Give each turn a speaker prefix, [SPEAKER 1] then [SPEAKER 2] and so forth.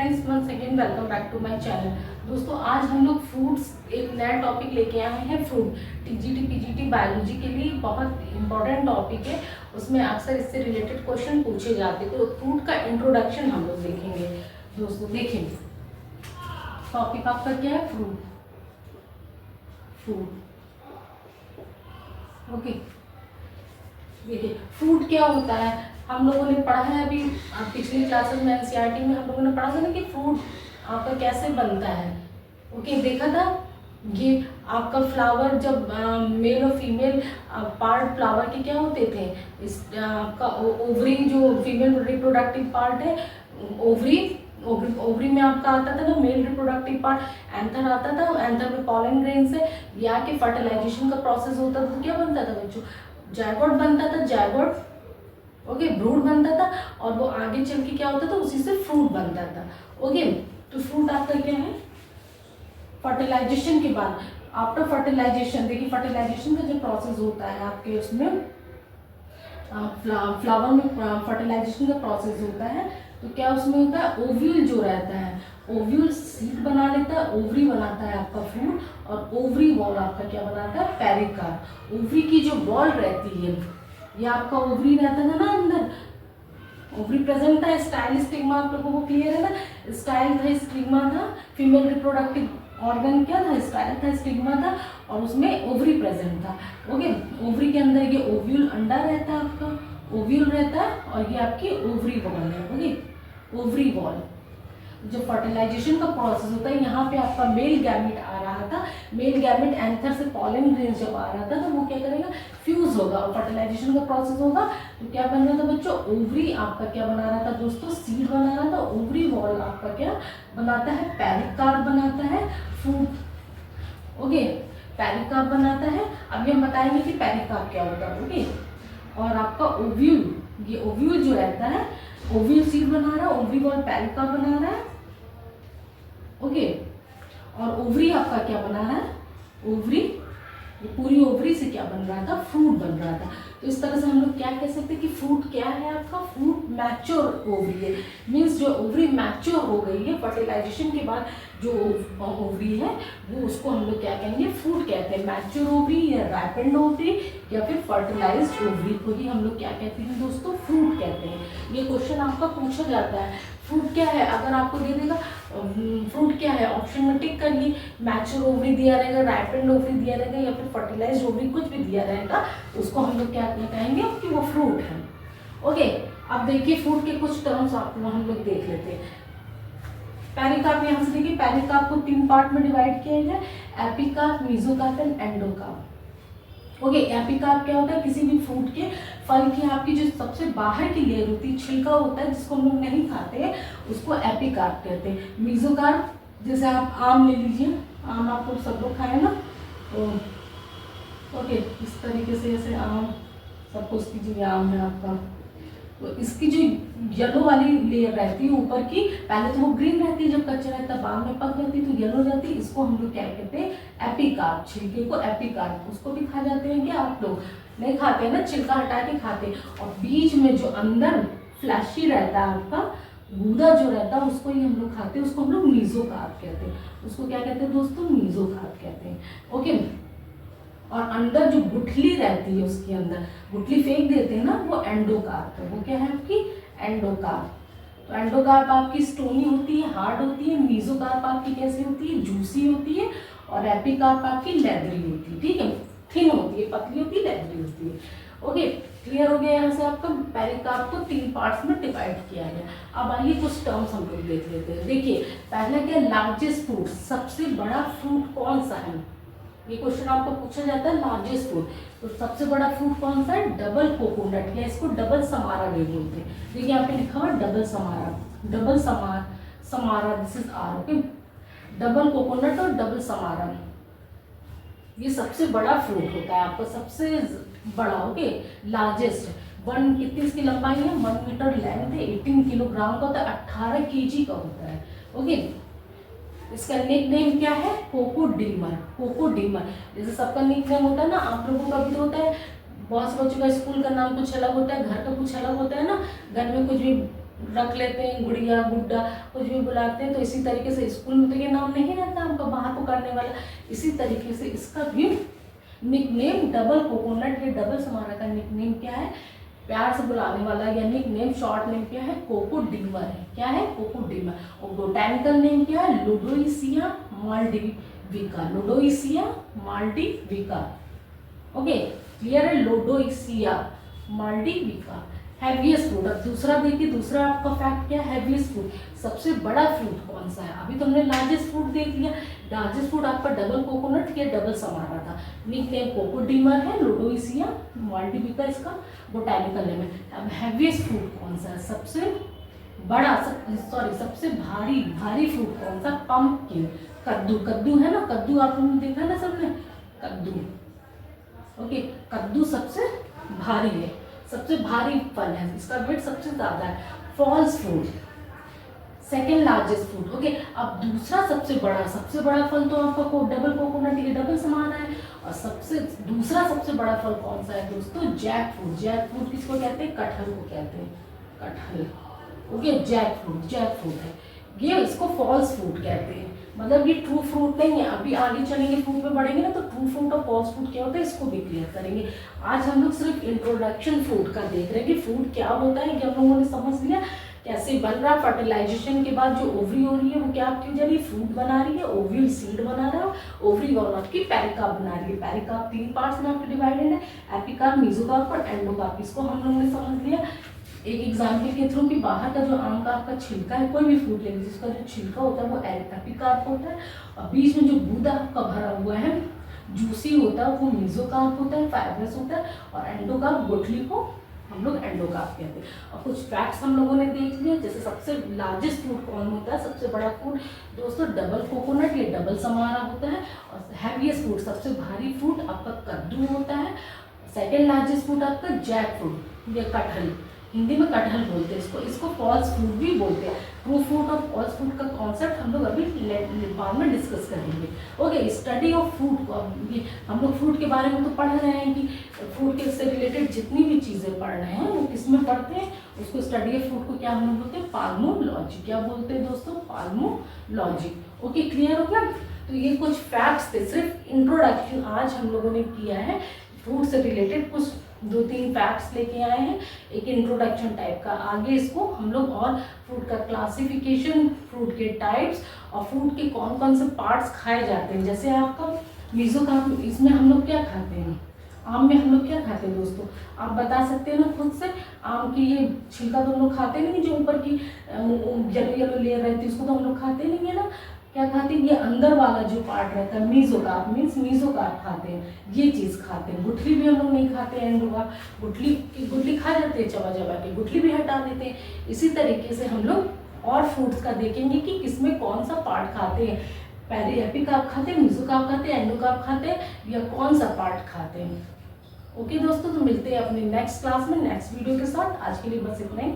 [SPEAKER 1] Friends, once again welcome back to my channel. दोस्तों, आज हम लोग फ्रूट्स एक नया टॉपिक लेके आए हैं। फ्रूट टीजीटी पीजीटी बायोलॉजी के लिए बहुत इंपॉर्टेंट टॉपिक है। उसमें अक्सर इससे रिलेटेड क्वेश्चन पूछे जाते हैं। तो फ्रूट का इंट्रोडक्शन हम लोग देखेंगे। दोस्तों देखें, टॉपिक आपका क्या है? फ्रूट। ओके, देखिए फ्रूट क्या होता है। हम लोगों ने पढ़ा है अभी पिछली क्लासेस में, एनसीईआरटी में हम लोगों ने पढ़ा था ना कि फ्रूट आपका कैसे बनता है। ओके, देखा था। ये आपका फ्लावर जब मेल और फीमेल पार्ट फ्लावर के क्या होते थे, इस आपका ओवरी जो फीमेल रिप्रोडक्टिव पार्ट है, ओवरी ओवरी में आपका आता था ना मेल रिप्रोडक्टिव पार्ट, एंथर आता था। एंथर में पॉलन ग्रेन से या के फर्टिलाइजेशन का प्रोसेस होता था। तो क्या बनता था बच्चों? जायगोट बनता था। जायगोट ओके, ब्रूड बनता था और वो आगे चल के क्या होता था, उसी से फ्रूट बनता था। ओके, तो फ्रूट आपका क्या है? फर्टिलाइजेशन के बाद, आफ्टर फर्टिलाइजेशन, देखिए फर्टिलाइजेशन का जो प्रोसेस होता है आपके उसमें फ्लावर में फर्टिलाइजेशन का प्रोसेस होता है। तो क्या उसमें होता है, ओव्यूल जो रहता है, ओव्यूल सीड बना लेता है, ओवरी बनाता है आपका फ्रूट, और ओवरी वॉल आपका क्या बनाता है? पेरिकार्प। ओवरी की जो वॉल रहती है, ये आपका ओवरी रहता था ना अंदर, ओवरी प्रेजेंट था। स्टाइल स्टिग्मा आप लोगों को क्लियर है ना? स्टाइल था, स्टिग्मा था। फीमेल रिप्रोडक्टिव ऑर्गन क्या था? स्टाइल था, स्टिग्मा था, और उसमें ओवरी प्रेजेंट था। ओके, ओवरी के अंदर ये ओव्यूल अंडा रहता है, आपका ओव्यूल रहता है, और ये आपकी ओवरी वॉल है। ओके, ओवरी वॉल जो फर्टिलाइजेशन का प्रोसेस होता है, यहाँ पे आपका मेल गैमेट आ रहा था। मेल गैमेट एंथर से पॉलन ग्रेन जब आ रहा था, तो वो क्या करेगा? फ्यूज होगा और फर्टिलाइजेशन का प्रोसेस होगा। तो क्या बन रहा था बच्चों? ओवरी आपका क्या बना रहा था दोस्तों? सीड बना रहा था। ओवरी वॉल आपका क्या बनाता है? पेरिकार्प बनाता है फ्रूट। ओके, पेरिकार्प बनाता है। अभी हम बताएंगे कि पेरिकार्प क्या होता है। ओके, और आपका ओव्यूल, ये ओव्यूल जो रहता है, ओव्यूल सीड बना रहा है, ओवरी वॉल पेरिकार्प बना रहा है। ओके, और ओवरी आपका क्या बना रहा है? ओवरी, ये पूरी ओवरी से क्या बन रहा था? फ्रूट बन रहा था। तो इस तरह से हम लोग क्या कह सकते हैं कि फ्रूट क्या है आपका? फ्रूट मैच्योर ओवरी है। मीन्स जो ओवरी मैच्योर हो गई है फर्टिलाइजेशन के बाद, जो ओवरी है वो, उसको हम लोग क्या कहेंगे? फ्रूट कहते हैं। मैच्योर ओवरी या रैपेंड ओवरी या फिर फर्टिलाइज्ड ओवरी को ही हम लोग क्या कहते हैं दोस्तों? फ्रूट कहते हैं। ये क्वेश्चन आपका पूछा जाता है, फ्रूट क्या है? अगर आपको दे देगा फ्रूट क्या है, ऑप्शन में टिक करिए। मैच्योर ओवरी दिया रहेगा, राइपेंड ओवरी दिया रहेगा, या फिर फर्टिलाइज्ड ओवरी, कुछ भी दिया रहेगा, उसको हम लोग क्या कहेंगे कि वो फ्रूट है। ओके, अब देखिए फ्रूट के कुछ टर्म्स आपको हम लोग देख लेते हैं। पेरिकार्प, यहाँ से देखिए पेरिकार्प को 3 पार्ट में डिवाइड किया गया, epicarp, mesocarp and endocarp. Okay, epicarp क्या होता है? किसी भी फ्रूट के फल की आपकी जो सबसे बाहर की लेयर होती है, छिलका होता है, जिसको हम लोग नहीं खाते हैं, उसको एपिकार्प कहते हैं। मेसोकार्प, जैसे आप आम ले लीजिए, आम आप लोग सब लोग खाए ना, तो ओके इस तरीके से, जैसे आम सबको उसकी जो आम है आपका, तो इसकी जो येलो वाली लेयर रहती है ऊपर की, पहले तो वो ग्रीन रहती है, जब कच्चा रहता है, बाद में पक जाती है तो येलो रहती है। इसको हम लोग क्या कहते हैं? एपिकार्प। छिलके को एपिकार्प, उसको भी खा जाते हैं क्या आप लोग? नहीं खाते हैं ना, छिलका हटा के खाते हैं। और बीच में जो अंदर फ्लैशी रहता है आपका, गूदा जो रहता है, उसको ही हम लोग खाते हैं। उसको हम लोग मेसोकार्प कहते हैं। उसको क्या कहते हैं दोस्तों? मेसोकार्प कहते हैं। ओके, और अंदर जो गुठली रहती है, उसके अंदर गुठली फेंक देते हैं ना, वो एंडोकार्प है। वो क्या है आपकी? एंडोकार्प। तो एंडोकार्प आपकी स्टोनी होती है, हार्ड होती है। मेसोकार्प आपकी कैसी होती है? जूसी होती है। और एपिकार्प आपकी लेदरी होती है। ठीक है, थिन होती है, पतली होती है, लेदरी होती है। ओके, क्लियर हो गया? यहाँ से आपका पेरिकार्प को 3 पार्ट्स में डिवाइड किया गया। अब आइए कुछ टर्म्स हम लोग देख लेते हैं। देखिए पहला क्या? लार्जेस्ट फ्रूट, सबसे बड़ा फ्रूट कौन सा है? ये क्वेश्चन आपको पूछा जाता है। लार्जेस्ट फ्रूट, तो सबसे बड़ा फ्रूट कौन सा है? डबल कोकोनट, या इसको डबल समारा भी बोलते हैं। देखिए यहाँ पे लिखा हुआ double samara, double samara, this is R. Okay, double coconut और डबल समारा, ये सबसे बड़ा फ्रूट होता है आपका, सबसे बड़ा। Okay, largest. 1 कितनी इसकी लंबाई है? 1 मीटर लेंथ है, 18 किलोग्राम का होता है, 18 केजी का होता है। ओके, इसका निक नेम क्या है? कोकोडीमर। कोकोडीमर, जैसे सबका निक नेम होता है ना, आप लोगों का भी तो होता है। बहुत से बच्चों का स्कूल का नाम कुछ अलग होता है, घर का कुछ अलग होता है ना। घर में कुछ भी रख लेते हैं, गुड़िया गुड्डा कुछ भी बुलाते हैं। तो इसी तरीके से स्कूल में तो ये नाम नहीं रहता हमको बाहर पुकारने वाला, इसी तरीके से इसका भी निक नेम डबल कोकोनट, ये डबल समारा का निक नेम क्या है, प्यार से बुलाने वाला या निक नेम शॉर्ट नेम क्या है, कोकोडीमर है। क्या है, कोकोडीमर। और बोटैनिकल नेम क्या है, लोडोइसिया माल्डिविका, लोडोइसिया माल्डिविका। ओके क्लियर है, लोडोइसिया माल्डिविका। हैवीएस्ट फ्रूट, अब दूसरा देखिए, दूसरा आपका फैक्ट क्या है, हैवीएस्ट फ्रूट, सबसे बड़ा फ्रूट कौन सा है। अभी तो हमने लार्जेस्ट फ्रूट देख लिया, लार्जेस्ट फ्रूट आपका डबल कोकोनट या डबल समारा था, निक नेम कोकोडीमर है, लोडोइसिया माल्डिविका इसका बोटैनिकल नेम है। अब हैवीएस्ट फ्रूट कौन सा है, सबसे बड़ा सबसे भारी फ्रूट कौन सा, पंपकिन, कद्दू। कद्दू है ना, कद्दू आप लोगों ने देखा ना सबने, कद्दू। ओके कद्दू सबसे भारी है, सबसे भारी फल है, इसका वेट सबसे ज्यादा है। False fruit second largest fruit. Okay अब दूसरा सबसे बड़ा फल तो आपका डबल कोकोनट, ये डबल समाना है। और दूसरा सबसे बड़ा फल कौन सा है दोस्तों, जैक फ्रूट। जैक फ्रूट किसको कहते हैं, कटहल को कहते हैं, कटहल। ओके जैक फ्रूट है ये, इसको फॉल्स फ्रूट कहते हैं, मतलब ये ट्रू फ्रूट नहीं है। अभी आगे चलेंगे, फ्रूट में बढ़ेंगे ना, तो ट्रू फ्रूट और फॉल्स फ्रूट क्या होता है इसको भी क्लियर करेंगे। आज हम लोग सिर्फ इंट्रोडक्शन फ्रूट का देख रहे हैं कि फ्रूट क्या होता है, कि हम लोगों ने समझ लिया कैसे बन रहा। फर्टिलाइजेशन के बाद जो ओवरी हो रही है वो क्या आपकी हो जा रही है, फ्रूट बना रही है, ओव्यूल सीड बना रहा है, ओवरी और आपकी पेरिकार्प बना रही है। पेरिकार्प 3 पार्ट्स में आपके डिवाइडेड है, एपिकार्प, मेसोकार्प और एंडोकार्प। इसको हम लोगों ने समझ लिया एक एग्जाम्पल के थ्रू कि बाहर का जो आम का आपका छिलका है, कोई भी फ्रूट लेंगे जिसका जो छिलका होता है वो एपिकार्प होता है, और बीच में जो गूदा आपका भरा हुआ है जूसी होता है वो मेसोकार्प होता है, फाइब्रस होता है, और एंडोकार्प गुठली को हम लोग एंडोकार्प कहते हैं। और कुछ फैक्ट्स हम लोगों ने देख लिए, जैसे सबसे लार्जेस्ट फ्रूट कौन होता है, सबसे बड़ा फ्रूट दोस्तों डबल कोकोनट या डबल समारा होता है। और हैवीएस्ट फ्रूट, सबसे भारी फ्रूट आपका कद्दू होता है। सेकेंड लार्जेस्ट फ्रूट आपका जैक फ्रूट या कटहल, हिंदी में कटहल बोलते हैं इसको फॉल्स फ्रूट भी बोलते हैं। ट्रू फ्रूट और फॉल्स फ्रूट का कॉन्सेप्ट हम लोग अभी बाद में डिस्कस करेंगे। ओके स्टडी ऑफ फ्रूट को, अब ये हम लोग फ्रूट के बारे में तो पढ़ रहे हैं कि फ्रूट के से रिलेटेड जितनी भी चीज़ें पढ़ रहे हैं वो किस में पढ़ते हैं, उसको स्टडी ऑफ फ्रूट को क्या हम लोग बोलते हैं, पाल्मोलॉजी। क्या बोलते हैं दोस्तों, पाल्मोलॉजी। ओके क्लियर हो गया। तो ये कुछ फैक्ट्स थे, सिर्फ इंट्रोडक्शन आज हम लोगों ने किया है, फ्रूट से रिलेटेड कुछ 2-3 फैक्ट्स लेके आए हैं, एक इंट्रोडक्शन टाइप का। आगे इसको हम लोग और फ्रूट का क्लासिफिकेशन, फ्रूट के टाइप्स और फ्रूट के कौन कौन से पार्ट्स खाए जाते हैं। जैसे आपका मेसोकार्प, इसमें हम लोग क्या खाते हैं, आम में हम लोग क्या खाते हैं दोस्तों, आप बता सकते हैं ना खुद से। आम की ये छिलका तो हम लोग खाते नहीं, जो ऊपर की येलो लेयर रहती है उसको तो हम लोग खाते नहीं है ना, क्या खाते हैं, ये अंदर वाला जो पार्ट रहता है मेसोकार्प, मीन्स मेसोकार्प खाते हैं, ये चीज़ खाते हैं। गुठली भी हम लोग नहीं खाते हैं, एंडोकार्प गुठली खा जाते हैं, चबा चबा के गुठली भी हटा देते हैं। इसी तरीके से हम लोग और फ्रूट्स का देखेंगे कि किसमें कौन सा पार्ट खाते हैं, पहले एपिकार्प खाते हैं, मेसोकार्प खाते हैं, एंडोकार्प खाते हैं, या कौन सा पार्ट खाते हैं। ओके दोस्तों, तो मिलते हैं अपने नेक्स्ट क्लास में नेक्स्ट वीडियो के साथ। आज के लिए बस इतना ही।